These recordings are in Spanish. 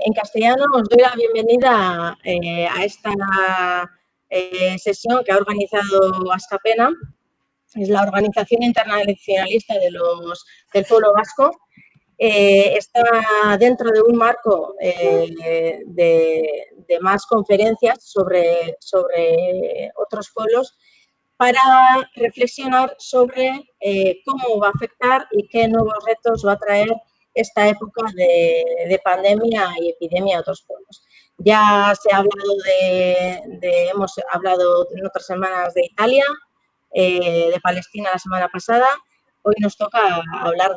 En castellano os doy la bienvenida a esta sesión que ha organizado Askapena, es la Organización Internacionalista del Pueblo Vasco. Está dentro de un marco de más conferencias sobre otros pueblos para reflexionar sobre cómo va a afectar y qué nuevos retos va a traer esta época de pandemia y epidemia a otros pueblos. Ya se ha hablado hemos hablado en otras semanas de Italia, de Palestina la semana pasada, hoy nos toca hablar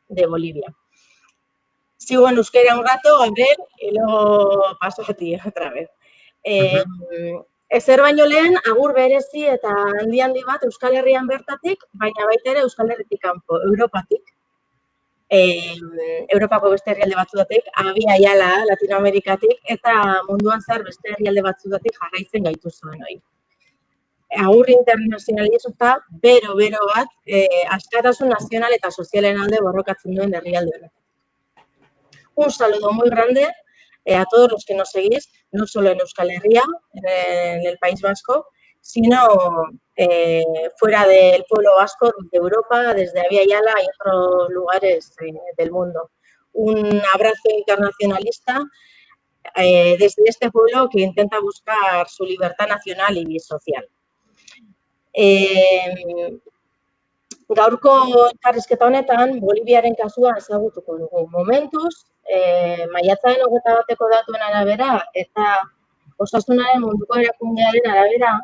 de Bolivia. Sigo en euskera un rato, Gabriel, y luego paso a ti otra vez. Ezer baino lehen, agur berezi eta handi bat Euskal Herrian bertatik, baina baita ere Euskal Herritik kanpo, Europatik. Europako beste herrialde batzuetatik, Abia Yala, Latinoamerikatik, eta munduan zehar beste herrialde batzuetatik jarraitzen gaituzuen hori. Agur internazionalizatuta, bero bat, askatasun nazional eta sozialen alde borrokatzen duen herrialde honetan. Un saludo muy grande a todos los que nos seguís, no solo en Euskal Herria, en el País Vasco, sino fuera del pueblo vasco, de Europa, desde Abia Yala y otros lugares del mundo. Un abrazo internacionalista desde este pueblo que intenta buscar su libertad nacional y social. Gaurko elkarrizketa honetan, Boliviaren kasua ezagutuko dugu. Momentuz, maiatzaren 21 datuen arabera eta Osasunaren Munduko Erakundearen arabera,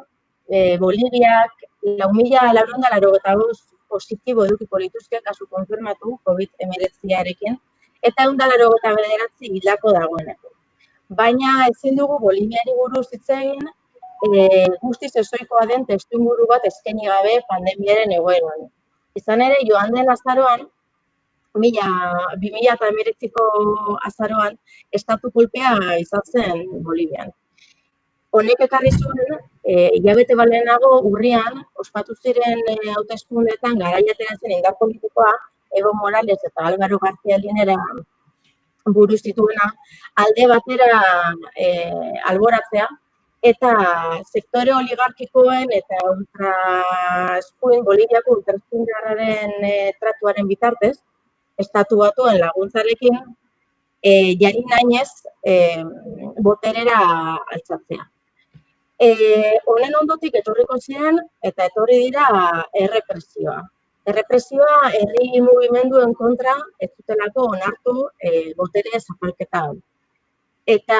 Boliviak 4.985 positibo edukiko lituzke kasu konfirmatu COVID-19arekin eta 189 hildako dagoeneko. Baina ezin dugu Boliviari buruz hitz egin, guztiz ezohikoa den testuinguru bat eskaini gabe pandemiaren egoeran. Izan ere, joan den azaroan, 2019ko azaroan, estatu kolpea izan zen Bolivian. Honek ekarri zuen, hilabete bat lehenago urrian, ospatu ziren hauteskundeetan garaia atera zen indar politikoa, Evo Morales eta Álvaro García Linera buruz dituena, alde batera alboratzea, eta sektore oligarkikoen eta ultraeskuin Boliviako ultraeskuindarraren tratuaren bitartez, estatu batuen laguntzarekin, jari nainez boterera altxatzea. Honen ondotik etorriko ziren eta etorri dira errepresioa. Errepresioa herri mugimenduen kontra ez zutelako onartu botere zapalketa hau. Eta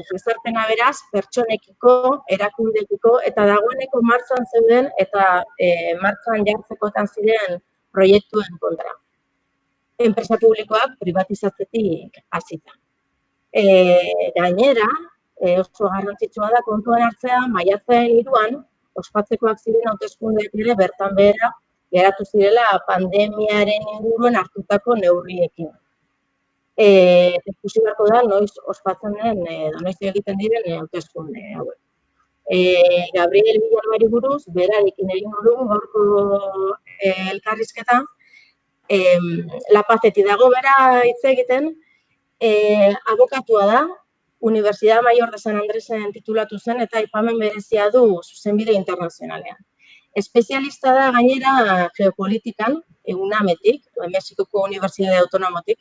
jazarpena beraz, pertsonekiko, erakundekiko, eta dagoeneko martxan zeuden eta martxan jartzekotan ziren proiektuen kontra. Enpresa publikoak privatizatzetik hasita. Gainera, oso garrantzitsua da kontuan hartzea, maiatzaren 3an, ospatzekoak ziren hauteskundeak ere bertan behera geratu zirela pandemiaren inguruen hartutako neurriekin. Ikusi beharko da, noiz ospatzen den, noiz egiten diren hauteskunde hauek. Gabriel Villalbari buruz, berarekin egingo dugu gaurko elkarrizketa. La Pazetik dago bera hitz egiten, abokatua da, Universidad Mayor de San Andresen titulatu zen eta aipamen berezia du zuzenbide internazionalean. Espezialista da gainera geopolitikan, UNAMetik, Mexikoko Unibertsitate Autonomotik,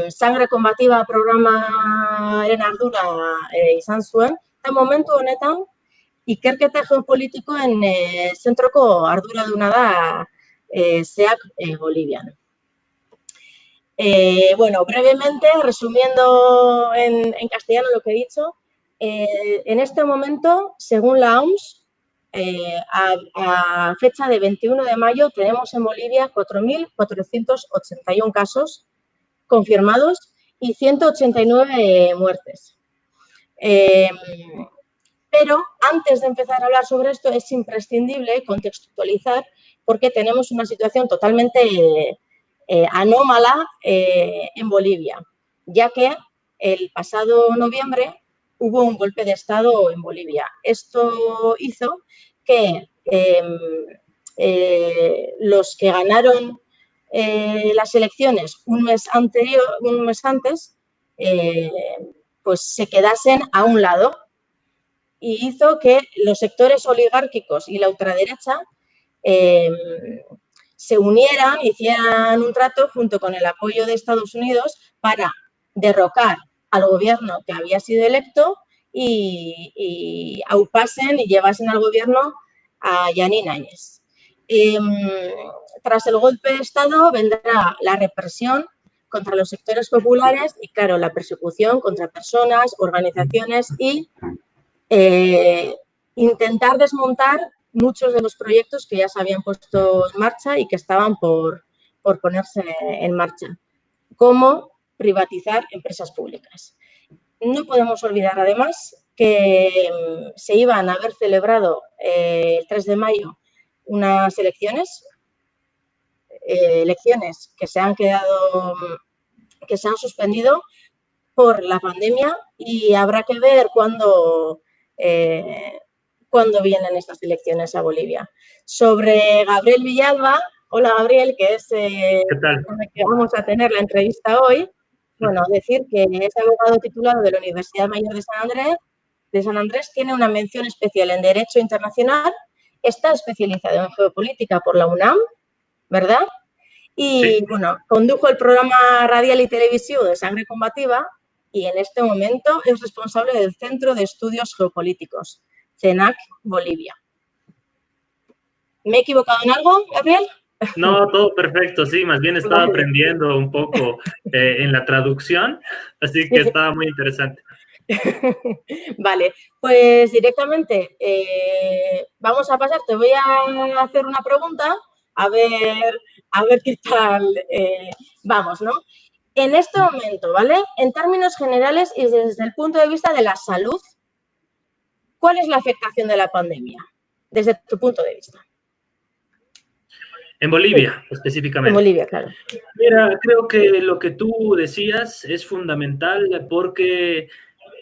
Sangre Combativa programaren ardura izan zuen, eta momentu honetan ikerketa geopolitikoen zentroko arduraduna da SEAC Bolivian. Bueno, brevemente, resumiendo en castellano lo que he dicho, en este momento, según la OMS, a fecha de 21 de mayo tenemos en Bolivia 4.481 casos confirmados y 189 muertes. Pero antes de empezar a hablar sobre esto es imprescindible contextualizar porque tenemos una situación totalmente anómala en Bolivia, ya que el pasado noviembre hubo un golpe de Estado en Bolivia. Esto hizo que los que ganaron las elecciones un mes antes pues se quedasen a un lado, y hizo que los sectores oligárquicos y la ultraderecha se unieran, hicieran un trato junto con el apoyo de Estados Unidos para derrocar al gobierno que había sido electo y aupasen y llevasen al gobierno a Jeanine Áñez. Tras el golpe de Estado vendrá la represión contra los sectores populares y, claro, la persecución contra personas, organizaciones y intentar desmontar muchos de los proyectos que ya se habían puesto en marcha y que estaban por ponerse en marcha, como privatizar empresas públicas. No podemos olvidar, además, que se iban a haber celebrado el 3 de mayo unas elecciones que se han quedado, que se han suspendido por la pandemia, y habrá que ver cuándo vienen estas elecciones a Bolivia. Sobre Gabriel Villalba, hola Gabriel, que es con el que vamos a tener la entrevista hoy. Bueno, decir que es abogado titulado de la Universidad Mayor de San Andrés, tiene una mención especial en Derecho Internacional, está especializado en Geopolítica por la UNAM, ¿verdad? Y, sí, bueno, condujo el programa radial y televisivo de Sangre Combativa y en este momento es responsable del Centro de Estudios Geopolíticos, CENAC Bolivia. ¿Me he equivocado en algo, Gabriel? No, todo perfecto, sí, más bien estaba aprendiendo un poco en la traducción, así que estaba muy interesante. Vale, pues directamente vamos a pasar, te voy a hacer una pregunta, a ver qué tal vamos, ¿no? En este momento, ¿vale? En términos generales y desde el punto de vista de la salud, ¿cuál es la afectación de la pandemia? Desde tu punto de vista. En Bolivia, sí, específicamente. En Bolivia, claro. Mira, creo que lo que tú decías es fundamental porque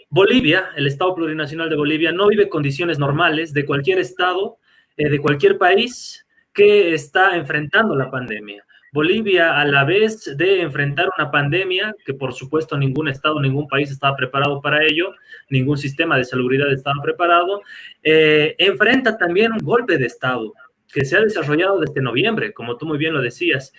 Bolivia, el Estado Plurinacional de Bolivia, no vive condiciones normales de cualquier estado, de cualquier país que está enfrentando la pandemia. Bolivia, a la vez de enfrentar una pandemia, que por supuesto ningún estado, ningún país estaba preparado para ello, ningún sistema de salubridad estaba preparado, enfrenta también un golpe de estado que se ha desarrollado desde noviembre, como tú muy bien lo decías,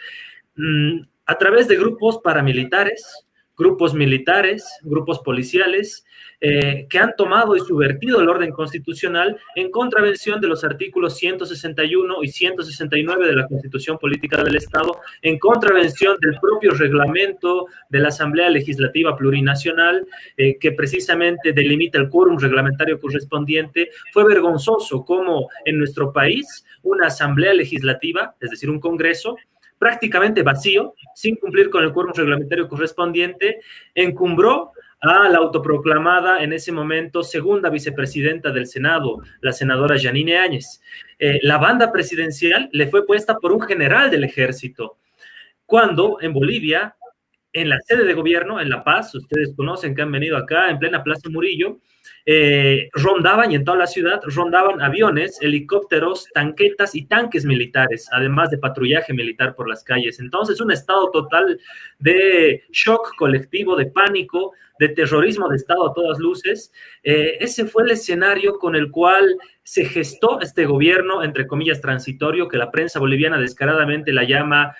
a través de grupos paramilitares, grupos militares, grupos policiales, que han tomado y subvertido el orden constitucional en contravención de los artículos 161 y 169 de la Constitución Política del Estado, en contravención del propio reglamento de la Asamblea Legislativa Plurinacional, que precisamente delimita el quórum reglamentario correspondiente. Fue vergonzoso cómo en nuestro país una Asamblea Legislativa, es decir, un Congreso, prácticamente vacío, sin cumplir con el quórum reglamentario correspondiente, encumbró a la autoproclamada en ese momento segunda vicepresidenta del Senado, la senadora Jeanine Áñez. La banda presidencial le fue puesta por un general del ejército, cuando en Bolivia, en la sede de gobierno, en La Paz, ustedes conocen que han venido acá, en plena Plaza Murillo, rondaban, y en toda la ciudad rondaban aviones, helicópteros, tanquetas y tanques militares, además de patrullaje militar por las calles. Entonces, un estado total de shock colectivo, de pánico, de terrorismo de Estado a todas luces. Ese fue el escenario con el cual se gestó este gobierno, entre comillas, transitorio, que la prensa boliviana descaradamente la llama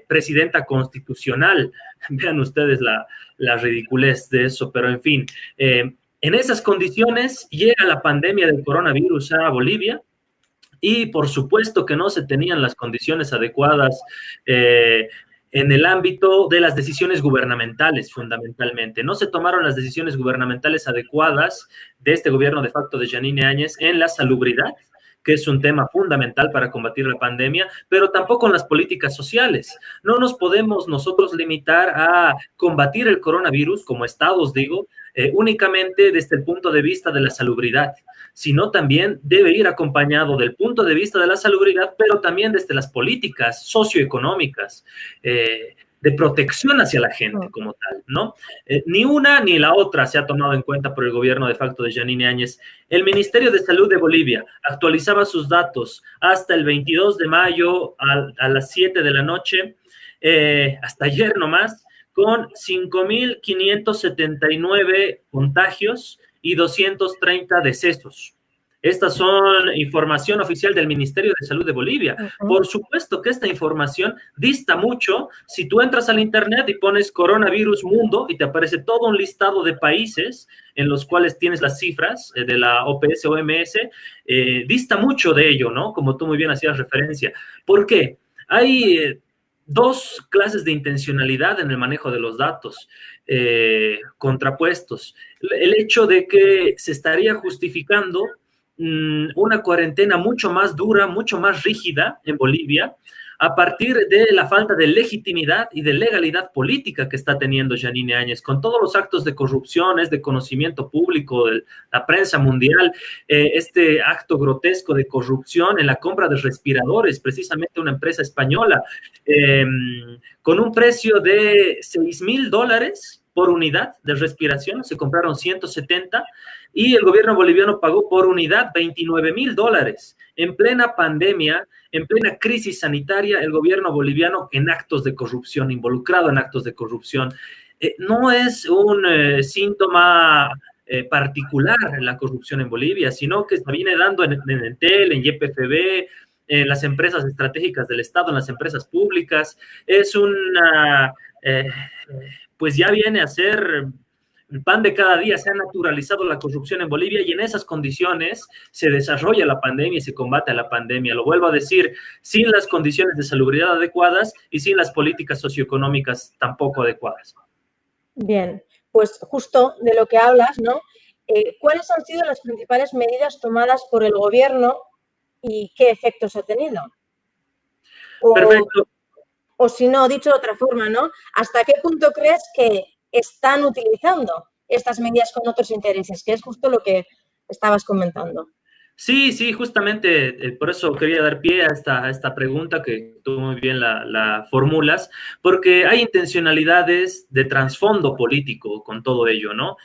presidenta constitucional. Vean ustedes la ridiculez de eso, pero en fin, en esas condiciones llega la pandemia del coronavirus a Bolivia y por supuesto que no se tenían las condiciones adecuadas en el ámbito de las decisiones gubernamentales, fundamentalmente. No se tomaron las decisiones gubernamentales adecuadas de este gobierno de facto de Jeanine Áñez en la salubridad, que es un tema fundamental para combatir la pandemia, pero tampoco en las políticas sociales. No nos podemos nosotros limitar a combatir el coronavirus, como estados digo, únicamente desde el punto de vista de la salubridad, sino también debe ir acompañado del punto de vista de la salubridad, pero también desde las políticas socioeconómicas, de protección hacia la gente como tal, ¿no? Ni una ni la otra se ha tomado en cuenta por el gobierno de facto de Jeanine Áñez. El Ministerio de Salud de Bolivia actualizaba sus datos hasta el 22 de mayo a las 7 de la noche, hasta ayer nomás, con 5.579 contagios y 230 decesos. Estas son información oficial del Ministerio de Salud de Bolivia. Por supuesto que esta información dista mucho. Si tú entras al internet y pones coronavirus mundo y te aparece todo un listado de países en los cuales tienes las cifras de la OPS-OMS, dista mucho de ello, ¿no? Como tú muy bien hacías referencia. ¿Por qué? Hay dos clases de intencionalidad en el manejo de los datos contrapuestos. El hecho de que se estaría justificando una cuarentena mucho más dura, mucho más rígida en Bolivia, a partir de la falta de legitimidad y de legalidad política que está teniendo Yanine Áñez, con todos los actos de corrupción, es de conocimiento público, de la prensa mundial, este acto grotesco de corrupción en la compra de respiradores, precisamente una empresa española, con un precio de $6,000 por unidad de respiración, se compraron 170 y el gobierno boliviano pagó por unidad $29,000. En plena pandemia, en plena crisis sanitaria, el gobierno boliviano en actos de corrupción, involucrado en actos de corrupción. No es un síntoma particular la corrupción en Bolivia, sino que se viene dando en Entel, en YPFB, en las empresas estratégicas del Estado, en las empresas públicas. Es una... pues ya viene a ser el pan de cada día. Se ha naturalizado la corrupción en Bolivia y en esas condiciones se desarrolla la pandemia y se combate a la pandemia. Lo vuelvo a decir, sin las condiciones de salubridad adecuadas y sin las políticas socioeconómicas tampoco adecuadas. Bien, pues justo de lo que hablas, ¿no? ¿Cuáles han sido las principales medidas tomadas por el gobierno y qué efectos ha tenido? Perfecto. O si no, dicho de otra forma, ¿no? ¿Hasta qué punto crees que están utilizando estas medidas con otros intereses? Que es justo lo que estabas comentando. Sí, justamente por eso quería dar pie a esta pregunta que tú muy bien la formulas, porque hay intencionalidades de trasfondo político con todo ello, ¿no?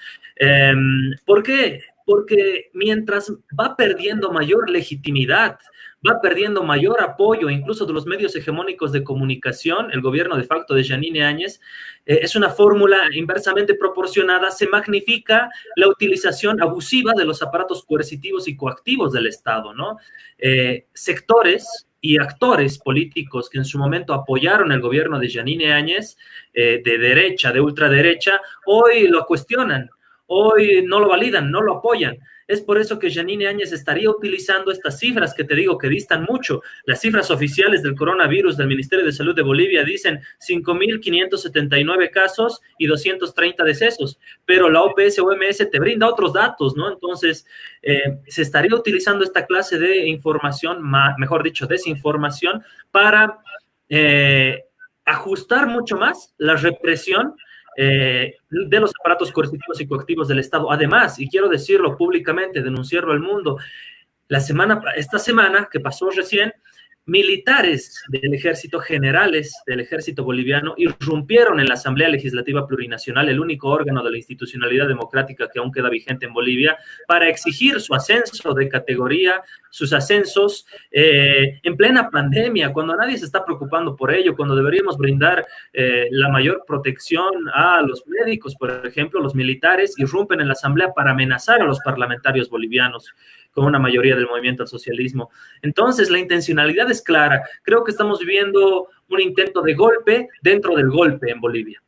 ¿Por qué? Porque mientras va perdiendo mayor legitimidad, va perdiendo mayor apoyo, incluso de los medios hegemónicos de comunicación, el gobierno de facto de Yanine Áñez, es una fórmula inversamente proporcionada, se magnifica la utilización abusiva de los aparatos coercitivos y coactivos del Estado, ¿no? Sectores y actores políticos que en su momento apoyaron el gobierno de Yanine Áñez, de derecha, de ultraderecha, hoy lo cuestionan, hoy no lo validan, no lo apoyan. Es por eso que Yanine Áñez estaría utilizando estas cifras que te digo que distan mucho. Las cifras oficiales del coronavirus del Ministerio de Salud de Bolivia dicen 5.579 casos y 230 decesos, pero la OPS-OMS te brinda otros datos, ¿no? Entonces, se estaría utilizando esta clase de información, mejor dicho, desinformación, para ajustar mucho más la represión de los aparatos coercitivos y coactivos del Estado. Además, y quiero decirlo públicamente, denunciarlo al mundo, esta semana que pasó recién, militares del ejército, generales del ejército boliviano, irrumpieron en la Asamblea Legislativa Plurinacional, el único órgano de la institucionalidad democrática que aún queda vigente en Bolivia, para exigir su ascenso de categoría, sus ascensos en plena pandemia, cuando nadie se está preocupando por ello, cuando deberíamos brindar la mayor protección a los médicos, por ejemplo. Los militares irrumpen en la Asamblea para amenazar a los parlamentarios bolivianos con una mayoría del movimiento al socialismo. Entonces, la intencionalidad es clara. Creo que estamos viviendo un intento de golpe dentro del golpe en Bolivia.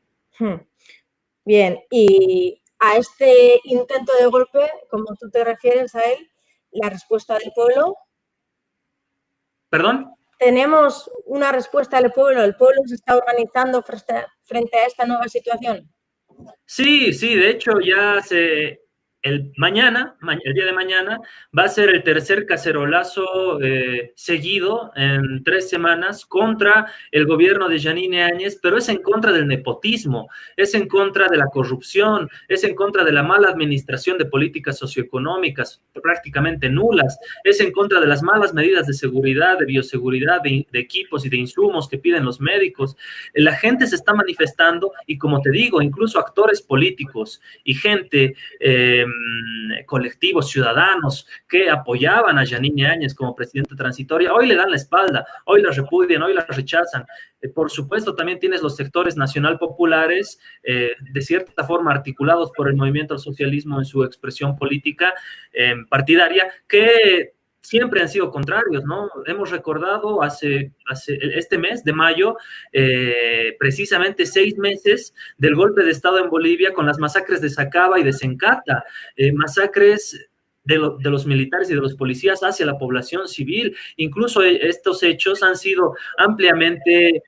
Bien, y a este intento de golpe, como tú te refieres a él, la respuesta del pueblo. ¿Perdón? ¿Tenemos una respuesta del pueblo? ¿El pueblo se está organizando frente a esta nueva situación? Sí, de hecho ya el día de mañana, va a ser el tercer cacerolazo seguido en 3 semanas contra el gobierno de Yanine Áñez, pero es en contra del nepotismo, es en contra de la corrupción, es en contra de la mala administración de políticas socioeconómicas prácticamente nulas, es en contra de las malas medidas de seguridad, de bioseguridad, de equipos y de insumos que piden los médicos. La gente se está manifestando y, como te digo, incluso actores políticos y gente colectivos ciudadanos que apoyaban a Yanine Áñez como presidenta transitoria, hoy le dan la espalda, hoy la repudian, hoy la rechazan. Por supuesto, también tienes los sectores nacional populares, de cierta forma articulados por el movimiento al socialismo en su expresión política partidaria, que siempre han sido contrarios, ¿no? Hemos recordado este mes de mayo, precisamente 6 meses del golpe de Estado en Bolivia con las masacres de Sacaba y de Sencata, masacres de los militares y de los policías hacia la población civil. Incluso estos hechos han sido ampliamente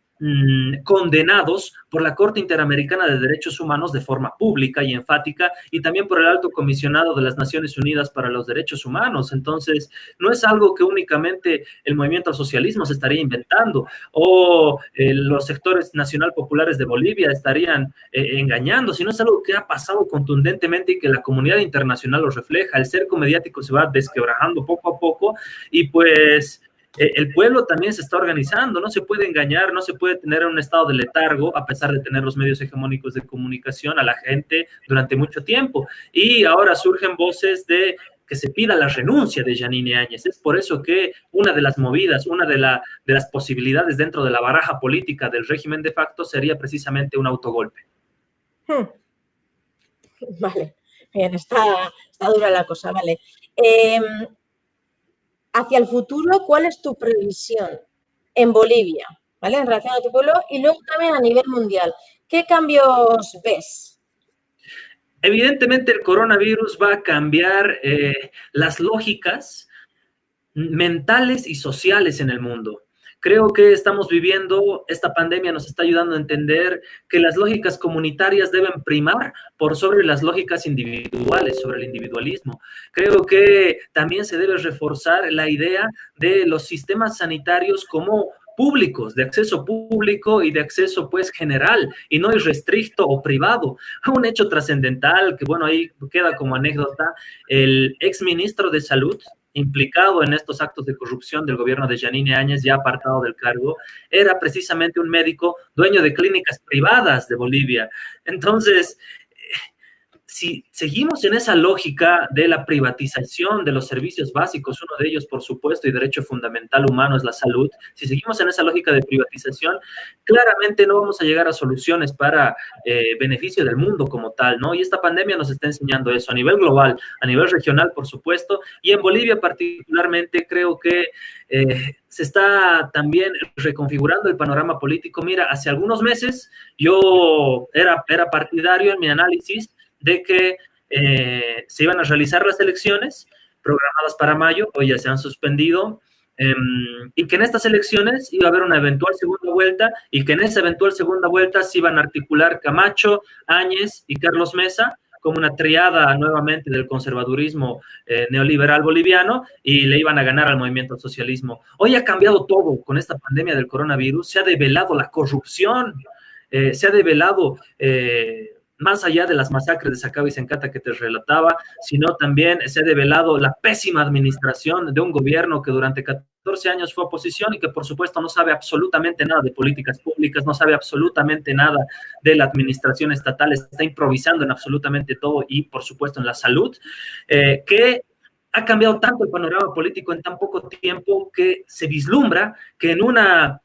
condenados por la Corte Interamericana de Derechos Humanos de forma pública y enfática, y también por el Alto Comisionado de las Naciones Unidas para los Derechos Humanos. Entonces, no es algo que únicamente el movimiento al socialismo se estaría inventando, o los sectores nacional populares de Bolivia estarían engañando, sino es algo que ha pasado contundentemente y que la comunidad internacional lo refleja. El cerco mediático se va desquebrajando poco a poco, y pues el pueblo también se está organizando. No se puede engañar, no se puede tener un estado de letargo, a pesar de tener los medios hegemónicos de comunicación, a la gente durante mucho tiempo. Y ahora surgen voces de que se pida la renuncia de Yanine Áñez. Es por eso que una de las movidas, una de las posibilidades dentro de la baraja política del régimen de facto sería precisamente un autogolpe. Vale, bien, está dura la cosa, vale. Hacia el futuro, ¿cuál es tu previsión en Bolivia, ¿vale? En relación a tu pueblo, y luego también a nivel mundial. ¿Qué cambios ves? Evidentemente el coronavirus va a cambiar las lógicas mentales y sociales en el mundo. Creo que estamos viviendo, esta pandemia nos está ayudando a entender que las lógicas comunitarias deben primar por sobre las lógicas individuales, sobre el individualismo. Creo que también se debe reforzar la idea de los sistemas sanitarios como públicos, de acceso público y de acceso pues general, y no irrestricto o privado. Un hecho trascendental que, bueno, ahí queda como anécdota: el exministro de Salud, implicado en estos actos de corrupción del gobierno de Yanine Áñez, ya apartado del cargo, era precisamente un médico dueño de clínicas privadas de Bolivia. Entonces, si seguimos en esa lógica de la privatización de los servicios básicos, uno de ellos, por supuesto, y derecho fundamental humano es la salud, si seguimos en esa lógica de privatización, claramente no vamos a llegar a soluciones para beneficio del mundo como tal, ¿no? Y esta pandemia nos está enseñando eso a nivel global, a nivel regional, por supuesto, y en Bolivia particularmente creo que se está también reconfigurando el panorama político. Mira, hace algunos meses yo era partidario en mi análisis de que se iban a realizar las elecciones programadas para mayo, hoy ya se han suspendido, y que en estas elecciones iba a haber una eventual segunda vuelta, y que en esa eventual segunda vuelta se iban a articular Camacho, Áñez y Carlos Mesa como una triada nuevamente del conservadurismo neoliberal boliviano, y le iban a ganar al movimiento al socialismo. Hoy ha cambiado todo con esta pandemia del coronavirus. Se ha develado la corrupción, se ha develado más allá de las masacres de Sacaba y Sencata que te relataba, sino también se ha develado la pésima administración de un gobierno que durante 14 años fue oposición y que, por supuesto, no sabe absolutamente nada de políticas públicas, no sabe absolutamente nada de la administración estatal, está improvisando en absolutamente todo, y, por supuesto, en la salud, que ha cambiado tanto el panorama político en tan poco tiempo que se vislumbra que en una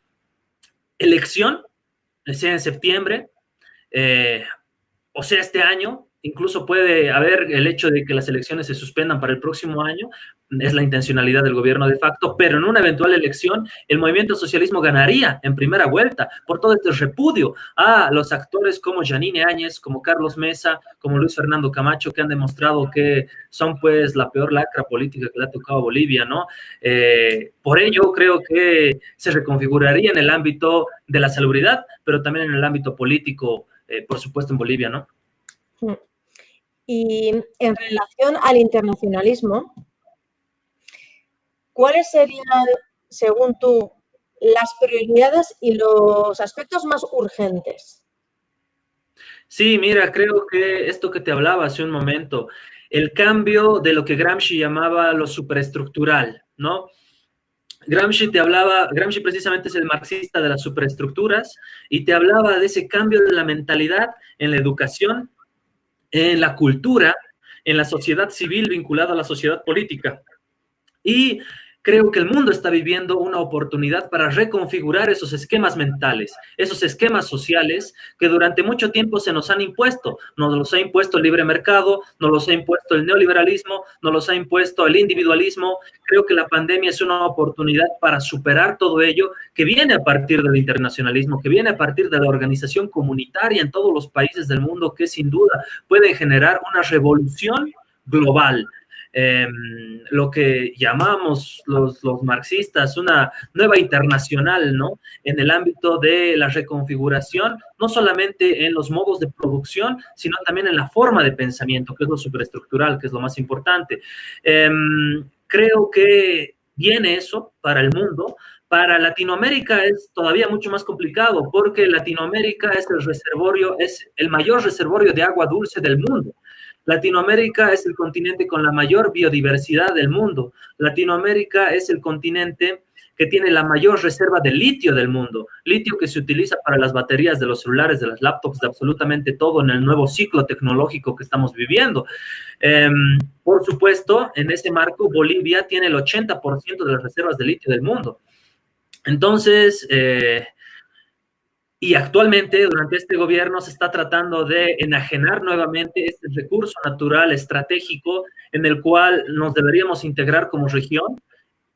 elección, sea en septiembre, o sea, este año, incluso puede haber el hecho de que las elecciones se suspendan para el próximo año, es la intencionalidad del gobierno de facto, pero en una eventual elección el movimiento socialismo ganaría en primera vuelta por todo este repudio a los actores como Yanine Áñez, como Carlos Mesa, como Luis Fernando Camacho, que han demostrado que son pues la peor lacra política que le ha tocado a Bolivia, ¿no? Por ello creo que se reconfiguraría en el ámbito de la salubridad, pero también en el ámbito político, por supuesto en Bolivia, ¿no? Y en relación al internacionalismo, ¿cuáles serían, según tú, las prioridades y los aspectos más urgentes? Sí, mira, creo que esto que te hablaba hace un momento, el cambio de lo que Gramsci llamaba lo superestructural, ¿no? Gramsci precisamente es el marxista de las superestructuras, y te hablaba de ese cambio de la mentalidad en la educación, en la cultura en la sociedad civil vinculada a la sociedad política. Y creo que el mundo está viviendo una oportunidad para reconfigurar esos esquemas mentales, esos esquemas sociales que durante mucho tiempo se nos han impuesto. Nos los ha impuesto el libre mercado, nos los ha impuesto el neoliberalismo, nos los ha impuesto el individualismo. Creo que la pandemia es una oportunidad para superar todo ello, que viene a partir del internacionalismo, que viene a partir de la organización comunitaria en todos los países del mundo, que sin duda puede generar una revolución global. Lo que llamamos los marxistas una nueva internacional, ¿no? En el ámbito de la reconfiguración, no solamente en los modos de producción, sino también en la forma de pensamiento, que es lo superestructural, que es lo más importante. Creo que viene eso para el mundo. Para Latinoamérica es todavía mucho más complicado, porque Latinoamérica es el mayor reservorio de agua dulce del mundo. Latinoamérica es el continente con la mayor biodiversidad del mundo. Latinoamérica es el continente que tiene la mayor reserva de litio del mundo. Litio que se utiliza para las baterías de los celulares, de las laptops, de absolutamente todo en el nuevo ciclo tecnológico que estamos viviendo. Por supuesto, en ese marco, Bolivia tiene el 80% de las reservas de litio del mundo. Entonces, y actualmente, durante este gobierno, se está tratando de enajenar nuevamente este recurso natural estratégico en el cual nos deberíamos integrar como región,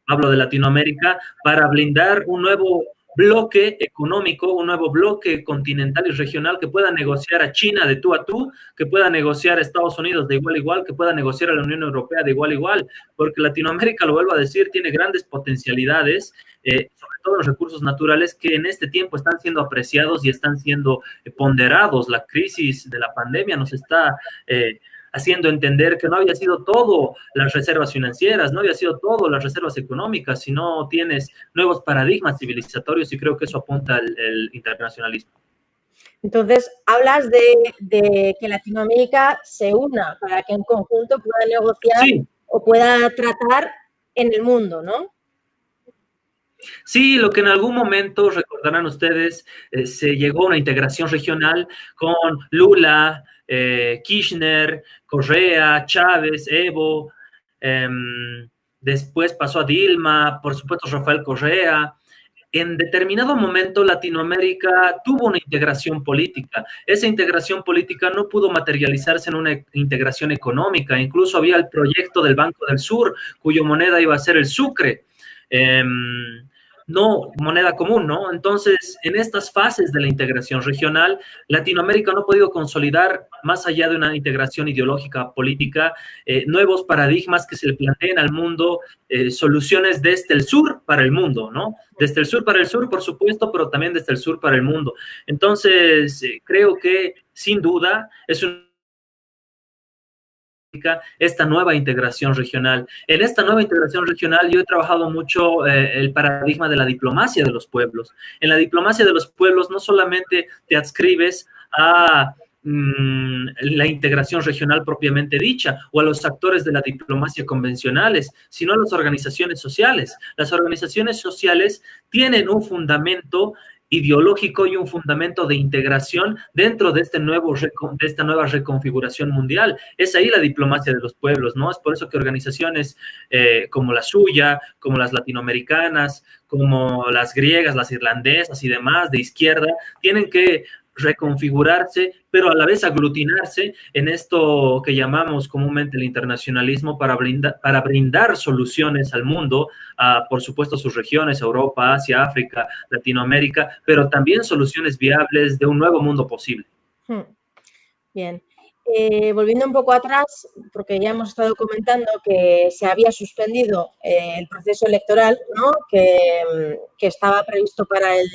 hablo de Latinoamérica, para blindar un nuevo bloque económico, un nuevo bloque continental y regional que pueda negociar a China de tú a tú, que pueda negociar a Estados Unidos de igual a igual, que pueda negociar a la Unión Europea de igual a igual, porque Latinoamérica, lo vuelvo a decir, tiene grandes potencialidades, sobre todo los recursos naturales que en este tiempo están siendo apreciados y están siendo ponderados. La crisis de la pandemia nos está haciendo entender que no había sido todo las reservas financieras, no había sido todo las reservas económicas, sino tienes nuevos paradigmas civilizatorios y creo que eso apunta el internacionalismo. Entonces, hablas de que Latinoamérica se una para que en conjunto pueda negociar sí. o pueda tratar en el mundo, ¿no? Sí, lo que en algún momento, recordarán ustedes, se llegó a una integración regional con Lula, Kirchner, Correa, Chávez, Evo, después pasó a Dilma, por supuesto Rafael Correa. En determinado momento Latinoamérica tuvo una integración política. Esa integración política no pudo materializarse en una integración económica. Incluso había el proyecto del Banco del Sur, cuyo moneda iba a ser el sucre. No moneda común, ¿no? Entonces, en estas fases de la integración regional, Latinoamérica no ha podido consolidar, más allá de una integración ideológica, política, nuevos paradigmas que se le planteen al mundo, soluciones desde el sur para el mundo, ¿no? Desde el sur para el sur, por supuesto, pero también desde el sur para el mundo. Entonces, creo que, sin duda, es esta nueva integración regional. En esta nueva integración regional yo he trabajado mucho el paradigma de la diplomacia de los pueblos. En la diplomacia de los pueblos no solamente te adscribes a la integración regional propiamente dicha o a los actores de la diplomacia convencionales, sino a las organizaciones sociales. Las organizaciones sociales tienen un fundamento ideológico y un fundamento de integración dentro de esta nueva reconfiguración mundial. Es ahí la diplomacia de los pueblos, ¿no? Es por eso que organizaciones como la suya, como las latinoamericanas, como las griegas, las irlandesas y demás de izquierda, tienen que reconfigurarse, pero a la vez aglutinarse en esto que llamamos comúnmente el internacionalismo para brindar soluciones al mundo, a, por supuesto, sus regiones, Europa, Asia, África, Latinoamérica, pero también soluciones viables de un nuevo mundo posible. Bien. Volviendo un poco atrás, porque ya hemos estado comentando que se había suspendido el proceso electoral, ¿no? que estaba previsto para el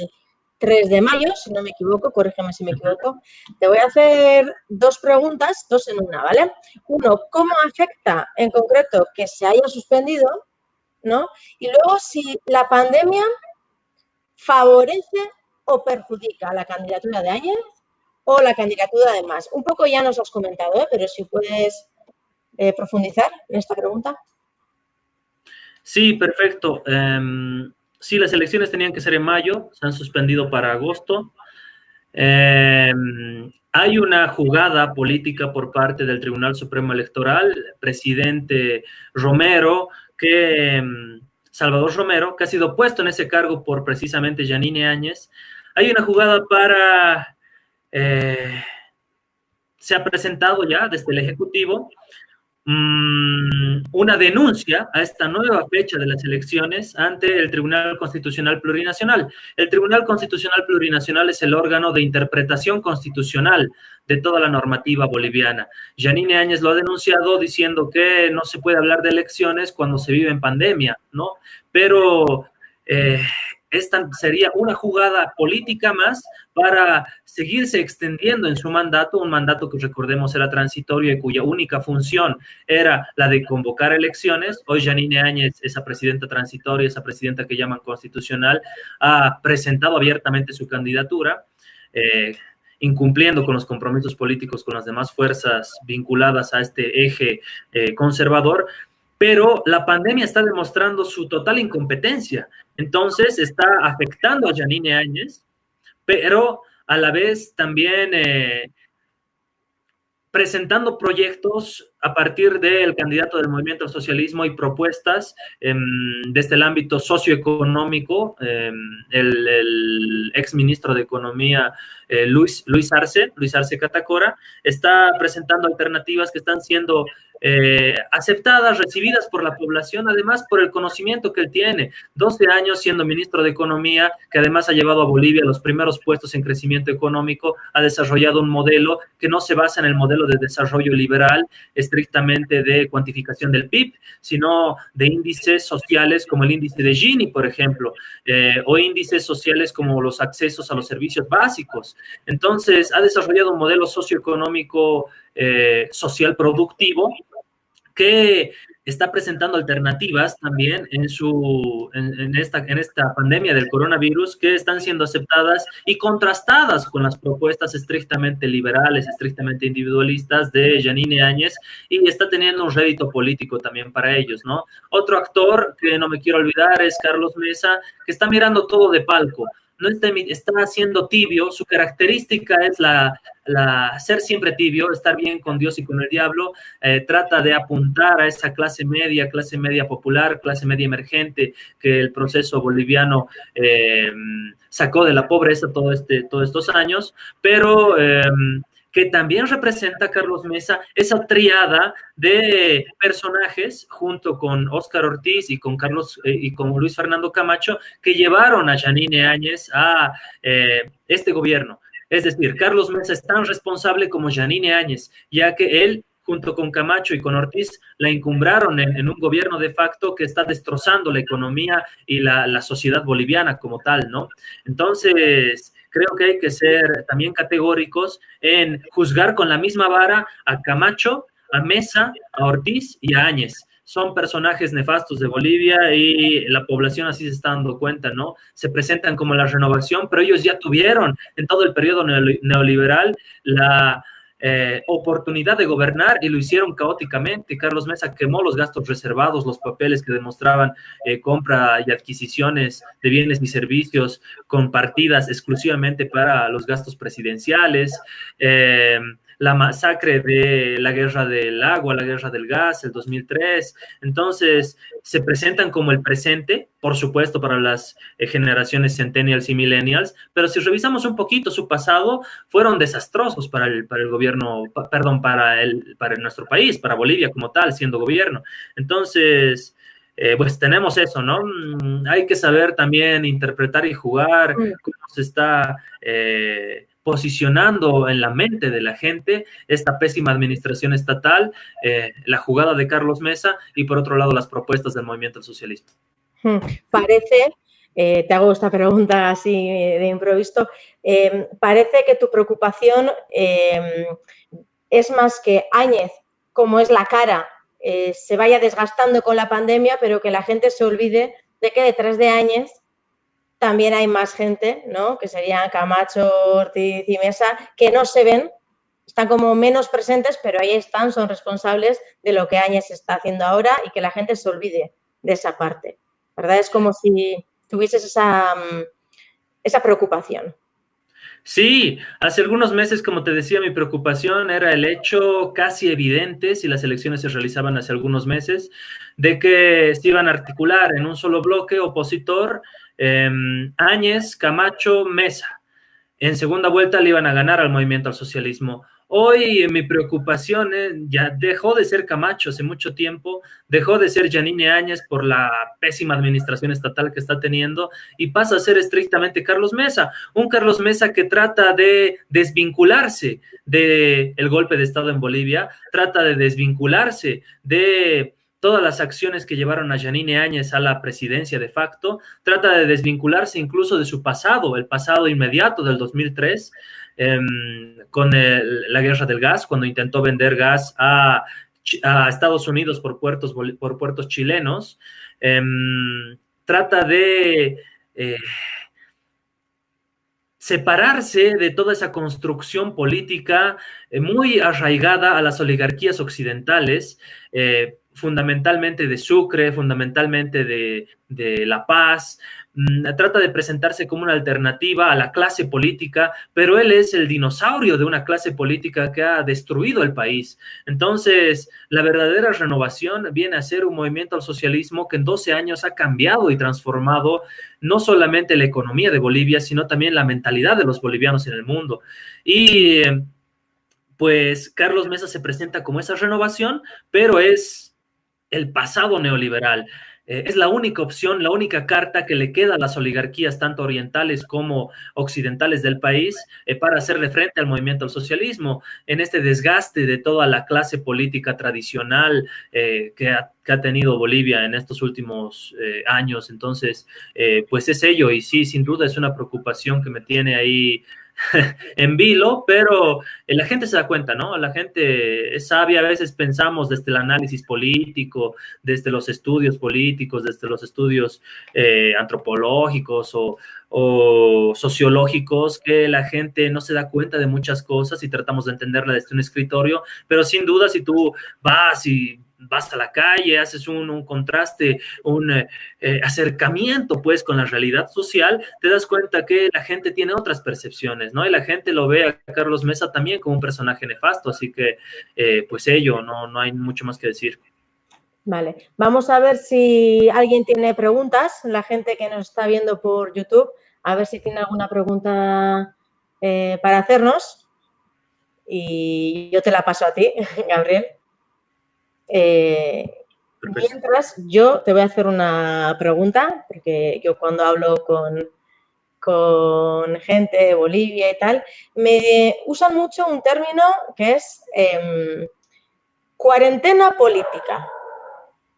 3 de mayo, si no me equivoco, corrígeme si me equivoco. Te voy a hacer dos preguntas, dos en una, ¿vale? Uno, ¿cómo afecta en concreto que se haya suspendido, ¿no? Y luego, si la pandemia favorece o perjudica la candidatura de Áñez o la candidatura de Mas. Un poco ya nos has comentado, pero si puedes profundizar en esta pregunta. Sí, perfecto. Sí, las elecciones tenían que ser en mayo, se han suspendido para agosto. Eh, Hay una jugada política por parte del Tribunal Supremo Electoral, presidente Romero, Salvador Romero, que ha sido puesto en ese cargo por precisamente Yanine Áñez. Hay una jugada para, se ha presentado ya desde el Ejecutivo una denuncia a esta nueva fecha de las elecciones ante el Tribunal Constitucional Plurinacional. El Tribunal Constitucional Plurinacional es el órgano de interpretación constitucional de toda la normativa boliviana. Yanine Áñez lo ha denunciado diciendo que no se puede hablar de elecciones cuando se vive en pandemia, ¿no? Pero esta sería una jugada política más para seguirse extendiendo en su mandato, un mandato que recordemos era transitorio y cuya única función era la de convocar elecciones. Hoy Yanine Áñez, esa presidenta transitoria, esa presidenta que llaman constitucional, ha presentado abiertamente su candidatura, incumpliendo con los compromisos políticos con las demás fuerzas vinculadas a este eje conservador, pero la pandemia está demostrando su total incompetencia. Entonces está afectando a Yanine Áñez, pero a la vez también presentando proyectos a partir del candidato del Movimiento al Socialismo y propuestas desde el ámbito socioeconómico. El exministro de Economía, Luis Arce Catacora, está presentando alternativas que están siendo aceptadas, recibidas por la población, además por el conocimiento que él tiene. 12 años siendo ministro de Economía, que además ha llevado a Bolivia a los primeros puestos en crecimiento económico, ha desarrollado un modelo que no se basa en el modelo de desarrollo liberal, estrictamente de cuantificación del PIB, sino de índices sociales como el índice de Gini, por ejemplo, o índices sociales como los accesos a los servicios básicos. Entonces, ha desarrollado un modelo socioeconómico social productivo que está presentando alternativas también en esta pandemia del coronavirus que están siendo aceptadas y contrastadas con las propuestas estrictamente liberales, estrictamente individualistas de Yanine Áñez, y está teniendo un rédito político también para ellos, ¿no? Otro actor que no me quiero olvidar es Carlos Mesa, que está mirando todo de palco. No está haciendo tibio, su característica es ser siempre tibio, estar bien con Dios y con el diablo, trata de apuntar a esa clase media popular, clase media emergente que el proceso boliviano sacó de la pobreza todos estos años, pero que también representa, Carlos Mesa, esa triada de personajes junto con Óscar Ortiz y con Luis Fernando Camacho que llevaron a Yanine Áñez a este gobierno. Es decir, Carlos Mesa es tan responsable como Yanine Áñez, ya que él, junto con Camacho y con Ortiz, la encumbraron en un gobierno de facto que está destrozando la economía y la sociedad boliviana como tal, ¿no? Entonces, creo que hay que ser también categóricos en juzgar con la misma vara a Camacho, a Mesa, a Ortiz y a Áñez. Son personajes nefastos de Bolivia y la población así se está dando cuenta, ¿no? Se presentan como la renovación, pero ellos ya tuvieron en todo el periodo neoliberal la oportunidad de gobernar y lo hicieron caóticamente. Carlos Mesa quemó los gastos reservados, los papeles que demostraban compra y adquisiciones de bienes y servicios con partidas exclusivamente para los gastos presidenciales. La masacre de la guerra del agua, la guerra del gas, el 2003. Entonces, se presentan como el presente, por supuesto, para las generaciones centennials y millennials, pero si revisamos un poquito su pasado, fueron desastrosos para el gobierno, perdón, para nuestro país, para Bolivia como tal, siendo gobierno. Entonces, pues tenemos eso, ¿no? Hay que saber también interpretar y jugar cómo se está posicionando en la mente de la gente esta pésima administración estatal, la jugada de Carlos Mesa y por otro lado las propuestas del movimiento socialista. Parece, te hago esta pregunta así de improviso, parece que tu preocupación es más que Áñez, como es la cara, se vaya desgastando con la pandemia, pero que la gente se olvide de que detrás de Áñez también hay más gente, ¿no? Que serían Camacho, Ortiz y Mesa, que no se ven, están como menos presentes, pero ahí están, son responsables de lo que Áñez está haciendo ahora y que la gente se olvide de esa parte, ¿verdad? Es como si tuvieses esa preocupación. Sí, hace algunos meses, como te decía, mi preocupación era el hecho casi evidente, si las elecciones se realizaban hace algunos meses, de que se iban a articular en un solo bloque opositor Áñez, Camacho, Mesa. En segunda vuelta le iban a ganar al movimiento al socialismo. Hoy mi preocupación ya dejó de ser Camacho hace mucho tiempo, dejó de ser Yanine Áñez por la pésima administración estatal que está teniendo y pasa a ser estrictamente Carlos Mesa, un Carlos Mesa que trata de desvincularse del golpe de Estado en Bolivia, trata de desvincularse de todas las acciones que llevaron a Yanine Áñez a la presidencia de facto, trata de desvincularse incluso de su pasado, el pasado inmediato del 2003, con la guerra del gas, cuando intentó vender gas a Estados Unidos por puertos chilenos. Trata de separarse de toda esa construcción política muy arraigada a las oligarquías occidentales, fundamentalmente de Sucre, fundamentalmente de La Paz. Trata de presentarse como una alternativa a la clase política, pero él es el dinosaurio de una clase política que ha destruido el país. Entonces, la verdadera renovación viene a ser un movimiento al socialismo que en 12 años ha cambiado y transformado no solamente la economía de Bolivia, sino también la mentalidad de los bolivianos en el mundo. Y pues Carlos Mesa se presenta como esa renovación, pero es el pasado neoliberal. Es la única opción, la única carta que le queda a las oligarquías, tanto orientales como occidentales del país, para hacerle frente al movimiento al socialismo, en este desgaste de toda la clase política tradicional que ha tenido Bolivia en estos últimos años. Entonces, pues es ello, y sí, sin duda es una preocupación que me tiene ahí en vilo, pero la gente se da cuenta, ¿no? La gente es sabia, a veces pensamos desde el análisis político, desde los estudios políticos, desde los estudios antropológicos o sociológicos, que la gente no se da cuenta de muchas cosas y tratamos de entenderla desde un escritorio, pero sin duda si tú vas a la calle, haces un contraste, un acercamiento pues con la realidad social, te das cuenta que la gente tiene otras percepciones, ¿no? Y la gente lo ve a Carlos Mesa también como un personaje nefasto, así que pues ello, no hay mucho más que decir. Vale, vamos a ver si alguien tiene preguntas, la gente que nos está viendo por YouTube, a ver si tiene alguna pregunta para hacernos y yo te la paso a ti, Gabriel. Mientras, yo te voy a hacer una pregunta, porque yo cuando hablo con gente de Bolivia y tal, me usan mucho un término que es cuarentena política.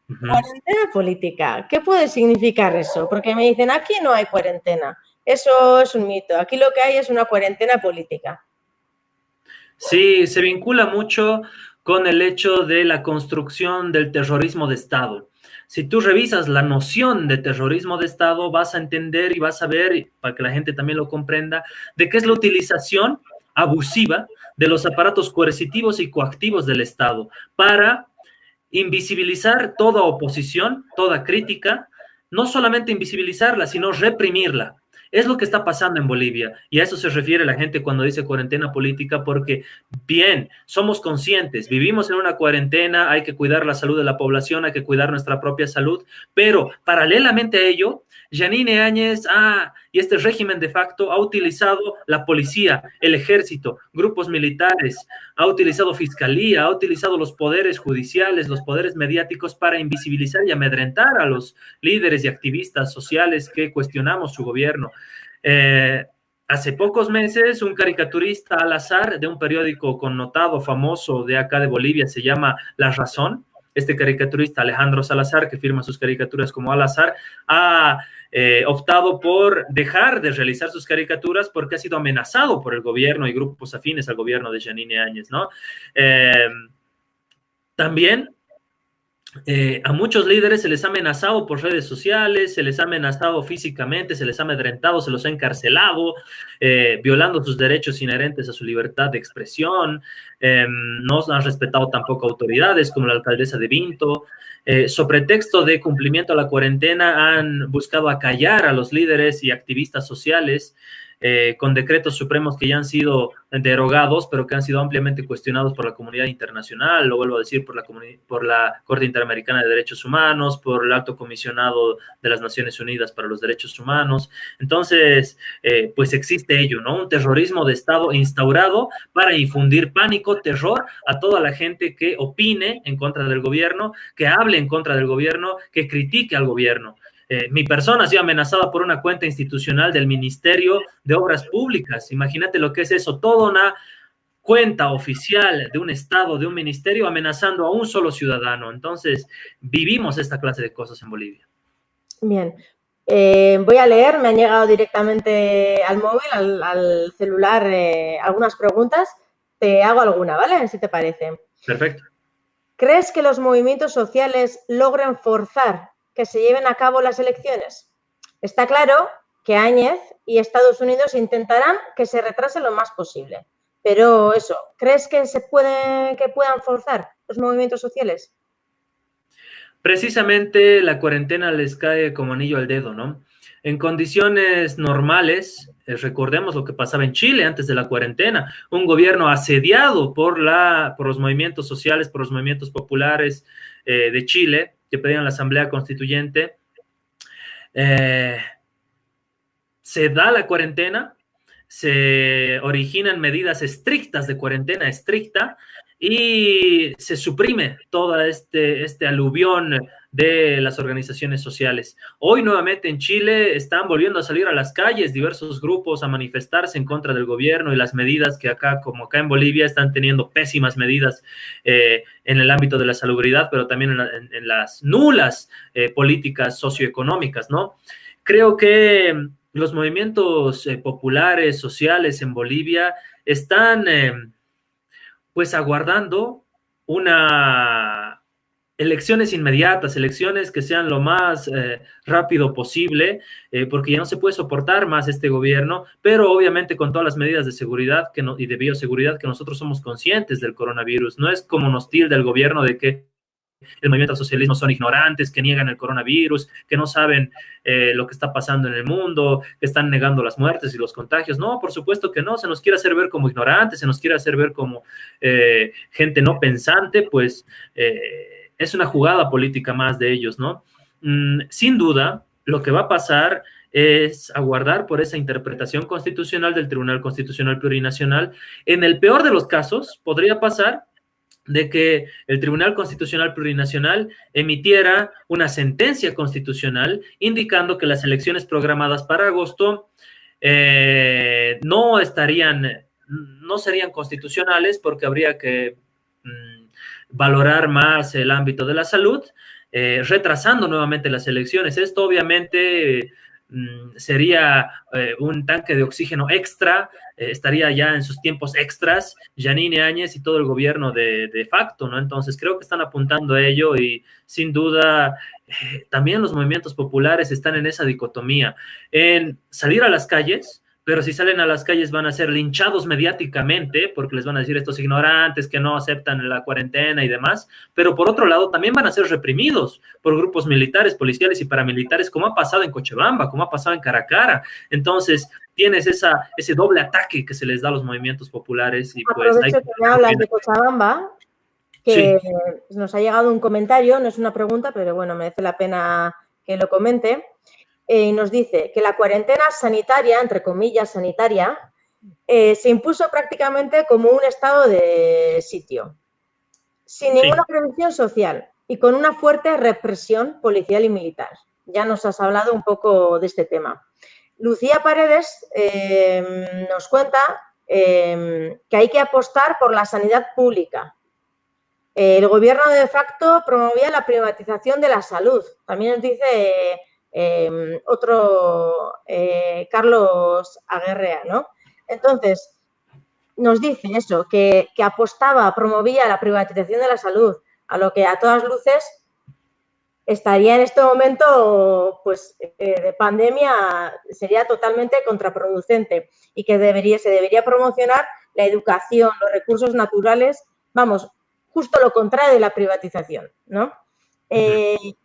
Cuarentena política, ¿qué puede significar eso? Porque me dicen, aquí no hay cuarentena, eso es un mito, aquí lo que hay es una cuarentena política. Sí, se vincula mucho con el hecho de la construcción del terrorismo de Estado. Si tú revisas la noción de terrorismo de Estado, vas a entender y vas a ver, para que la gente también lo comprenda, de qué es la utilización abusiva de los aparatos coercitivos y coactivos del Estado para invisibilizar toda oposición, toda crítica, no solamente invisibilizarla, sino reprimirla. Es lo que está pasando en Bolivia y a eso se refiere la gente cuando dice cuarentena política, porque bien, somos conscientes, vivimos en una cuarentena, hay que cuidar la salud de la población, hay que cuidar nuestra propia salud, pero paralelamente a ello, Yanine Áñez y este régimen de facto ha utilizado la policía, el ejército, grupos militares, ha utilizado fiscalía, ha utilizado los poderes judiciales, los poderes mediáticos para invisibilizar y amedrentar a los líderes y activistas sociales que cuestionamos su gobierno. Hace pocos meses, un caricaturista al azar de un periódico connotado, famoso de acá de Bolivia, se llama La Razón. Este caricaturista Alejandro Salazar, que firma sus caricaturas como al azar, ha optado por dejar de realizar sus caricaturas porque ha sido amenazado por el gobierno y grupos afines al gobierno de Yanine Áñez, ¿no? También a muchos líderes se les ha amenazado por redes sociales, se les ha amenazado físicamente, se les ha amedrentado, se los ha encarcelado, violando sus derechos inherentes a su libertad de expresión. No han respetado tampoco autoridades como la alcaldesa de Vinto. Sobre texto de cumplimiento a la cuarentena han buscado acallar a los líderes y activistas sociales. con decretos supremos que ya han sido derogados, pero que han sido ampliamente cuestionados por la comunidad internacional, lo vuelvo a decir, por la Corte Interamericana de Derechos Humanos, por el Alto Comisionado de las Naciones Unidas para los Derechos Humanos. Entonces, pues existe ello, ¿no? Un terrorismo de Estado instaurado para infundir pánico, terror a toda la gente que opine en contra del gobierno, que hable en contra del gobierno, que critique al gobierno. Mi persona ha sido amenazada por una cuenta institucional del Ministerio de Obras Públicas. Imagínate lo que es eso, toda una cuenta oficial de un Estado, de un ministerio, amenazando a un solo ciudadano. Entonces, vivimos esta clase de cosas en Bolivia. Bien. Voy a leer, me han llegado directamente al móvil, al celular, algunas preguntas. Te hago alguna, ¿vale? Si te parece. Perfecto. ¿Crees que los movimientos sociales logren forzar que se lleven a cabo las elecciones? Está claro que Áñez y Estados Unidos intentarán que se retrase lo más posible. Pero eso, ¿crees que puedan forzar los movimientos sociales? Precisamente la cuarentena les cae como anillo al dedo, ¿no? En condiciones normales, recordemos lo que pasaba en Chile antes de la cuarentena, un gobierno asediado por los movimientos sociales, por los movimientos populares de Chile, que pedían la Asamblea Constituyente. Se da la cuarentena, se originan medidas estrictas de cuarentena estricta y se suprime todo este aluvión de las organizaciones sociales. Hoy nuevamente en Chile están volviendo a salir a las calles diversos grupos a manifestarse en contra del gobierno y las medidas que acá, como acá en Bolivia, están teniendo pésimas medidas en el ámbito de la salubridad, pero también en las nulas políticas socioeconómicas, ¿no? Creo que los movimientos populares, sociales en Bolivia están pues aguardando elecciones inmediatas, elecciones que sean lo más rápido posible, porque ya no se puede soportar más este gobierno, pero obviamente con todas las medidas de seguridad y de bioseguridad que nosotros somos conscientes del coronavirus. No es como nos tilda el gobierno de que el movimiento al socialismo son ignorantes, que niegan el coronavirus, que no saben lo que está pasando en el mundo, que están negando las muertes y los contagios. No, por supuesto que no, se nos quiere hacer ver como ignorantes, se nos quiere hacer ver como gente no pensante, pues es una jugada política más de ellos, ¿no? Sin duda, lo que va a pasar es aguardar por esa interpretación constitucional del Tribunal Constitucional Plurinacional. En el peor de los casos, podría pasar de que el Tribunal Constitucional Plurinacional emitiera una sentencia constitucional indicando que las elecciones programadas para agosto no serían constitucionales porque habría que valorar más el ámbito de la salud, retrasando nuevamente las elecciones. Esto obviamente sería un tanque de oxígeno extra, estaría ya en sus tiempos extras Yanine Áñez y todo el gobierno de facto, ¿no? Entonces creo que están apuntando a ello y sin duda también los movimientos populares están en esa dicotomía, en salir a las calles, pero si salen a las calles van a ser linchados mediáticamente porque les van a decir estos ignorantes que no aceptan la cuarentena y demás, pero por otro lado también van a ser reprimidos por grupos militares, policiales y paramilitares, como ha pasado en Cochabamba, como ha pasado en Caracara. Entonces tienes ese doble ataque que se les da a los movimientos populares. Y pues aprovecho que me hablas de Cochabamba, que sí, nos ha llegado un comentario, no es una pregunta, pero bueno, merece la pena que lo comente. Y nos dice que la cuarentena sanitaria, entre comillas sanitaria, se impuso prácticamente como un estado de sitio, sin ninguna prevención social y con una fuerte represión policial y militar. Ya nos has hablado un poco de este tema. Lucía Paredes nos cuenta que hay que apostar por la sanidad pública. El gobierno de facto promovía la privatización de la salud. También nos dice Carlos Aguerrea, ¿no? Entonces, nos dice eso, que promovía la privatización de la salud, a lo que a todas luces estaría en este momento, pues, de pandemia, sería totalmente contraproducente y que se debería promocionar la educación, los recursos naturales, vamos, justo lo contrario de la privatización, ¿no?